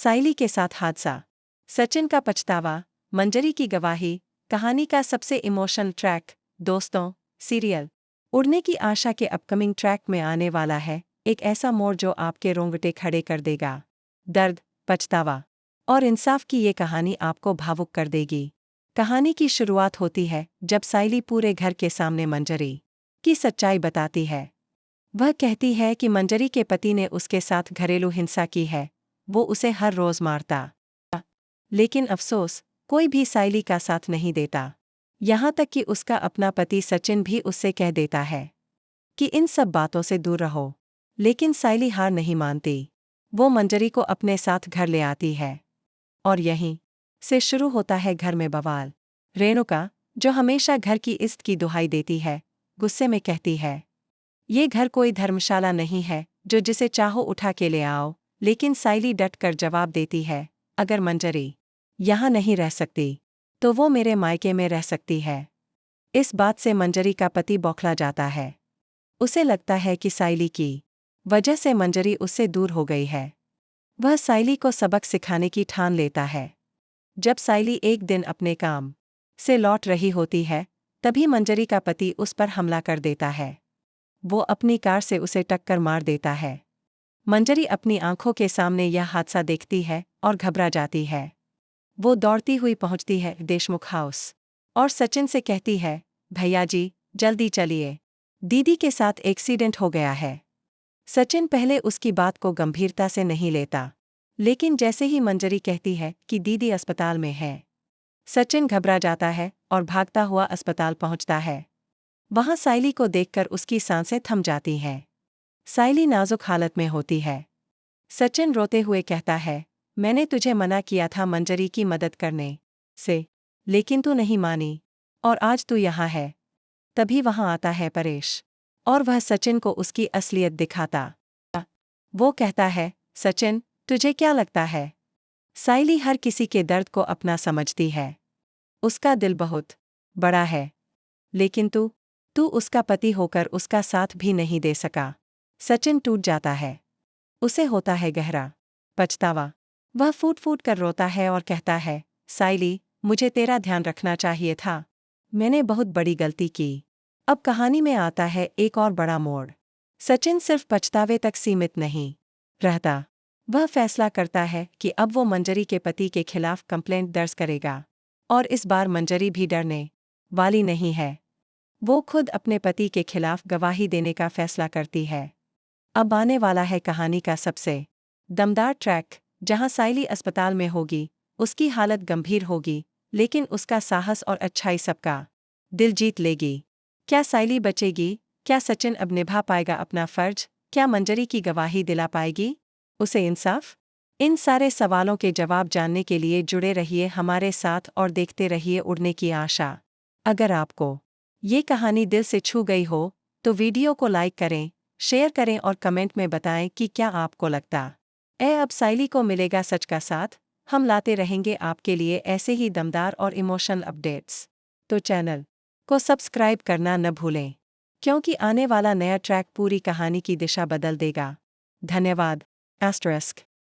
साइली के साथ हादसा, सचिन का पछतावा, मंजरी की गवाही, कहानी का सबसे इमोशनल ट्रैक। दोस्तों, सीरियल उड़ने की आशा के अपकमिंग ट्रैक में आने वाला है एक ऐसा मोड़ जो आपके रोंगटे खड़े कर देगा। दर्द, पछतावा और इंसाफ की ये कहानी आपको भावुक कर देगी। कहानी की शुरुआत होती है जब साइली पूरे घर के सामने मंजरी की सच्चाई बताती है। वह कहती है कि मंजरी के पति ने उसके साथ घरेलू हिंसा की है, वो उसे हर रोज मारता। लेकिन अफसोस, कोई भी साइली का साथ नहीं देता। यहाँ तक कि उसका अपना पति सचिन भी उससे कह देता है कि इन सब बातों से दूर रहो। लेकिन साइली हार नहीं मानती। वो मंजरी को अपने साथ घर ले आती है और यहीं से शुरू होता है घर में बवाल। रेणुका, जो हमेशा घर की इज्जत की दुहाई देती है, गुस्से में कहती है, ये घर कोई धर्मशाला नहीं है जो जिसे चाहो उठा के ले आओ। लेकिन साइली डट कर जवाब देती है, अगर मंजरी यहाँ नहीं रह सकती तो वो मेरे मायके में रह सकती है। इस बात से मंजरी का पति बौखला जाता है। उसे लगता है कि साइली की वजह से मंजरी उससे दूर हो गई है। वह साइली को सबक सिखाने की ठान लेता है। जब साइली एक दिन अपने काम से लौट रही होती है, तभी मंजरी का पति उस पर हमला कर देता है। वो अपनी कार से उसे टक्कर मार देता है। मंजरी अपनी आंखों के सामने यह हादसा देखती है और घबरा जाती है। वो दौड़ती हुई पहुंचती है देशमुख हाउस और सचिन से कहती है, भैया जी, जल्दी चलिए, दीदी के साथ एक्सीडेंट हो गया है। सचिन पहले उसकी बात को गंभीरता से नहीं लेता, लेकिन जैसे ही मंजरी कहती है कि दीदी अस्पताल में है, सचिन घबरा जाता है और भागता हुआ अस्पताल पहुंचता है। वहां साइली को देखकर उसकी सांसें थम जाती हैं। साइली नाजुक हालत में होती है। सचिन रोते हुए कहता है, मैंने तुझे मना किया था मंजरी की मदद करने से, लेकिन तू नहीं मानी और आज तू यहाँ है। तभी वहां आता है परेश और वह सचिन को उसकी असलियत दिखाता। वो कहता है, सचिन, तुझे क्या लगता है? साइली हर किसी के दर्द को अपना समझती है। उसका दिल बहुत बड़ा है, लेकिन तू उसका पति होकर उसका साथ भी नहीं दे सका। सचिन टूट जाता है। उसे होता है गहरा पछतावा। वह फूट फूट कर रोता है और कहता है, साइली, मुझे तेरा ध्यान रखना चाहिए था। मैंने बहुत बड़ी गलती की। अब कहानी में आता है एक और बड़ा मोड़। सचिन सिर्फ पछतावे तक सीमित नहीं रहता। वह फैसला करता है कि अब वो मंजरी के पति के खिलाफ कंप्लेंट दर्ज करेगा। और इस बार मंजरी भी डरने वाली नहीं है। वो खुद अपने पति के खिलाफ गवाही देने का फैसला करती है। अब आने वाला है कहानी का सबसे दमदार ट्रैक, जहां साइली अस्पताल में होगी। उसकी हालत गंभीर होगी, लेकिन उसका साहस और अच्छाई सबका दिल जीत लेगी। क्या साइली बचेगी? क्या सचिन अब निभा पाएगा अपना फर्ज? क्या मंजरी की गवाही दिला पाएगी उसे इंसाफ? इन सारे सवालों के जवाब जानने के लिए जुड़े रहिए हमारे साथ और देखते रहिए उड़ने की आशा। अगर आपको ये कहानी दिल से छू गई हो तो वीडियो को लाइक करें, शेयर करें और कमेंट में बताएं कि क्या आपको लगता है अब साइली को मिलेगा सच का साथ। हम लाते रहेंगे आपके लिए ऐसे ही दमदार और इमोशनल अपडेट्स। तो चैनल को सब्सक्राइब करना न भूलें, क्योंकि आने वाला नया ट्रैक पूरी कहानी की दिशा बदल देगा। धन्यवाद। ****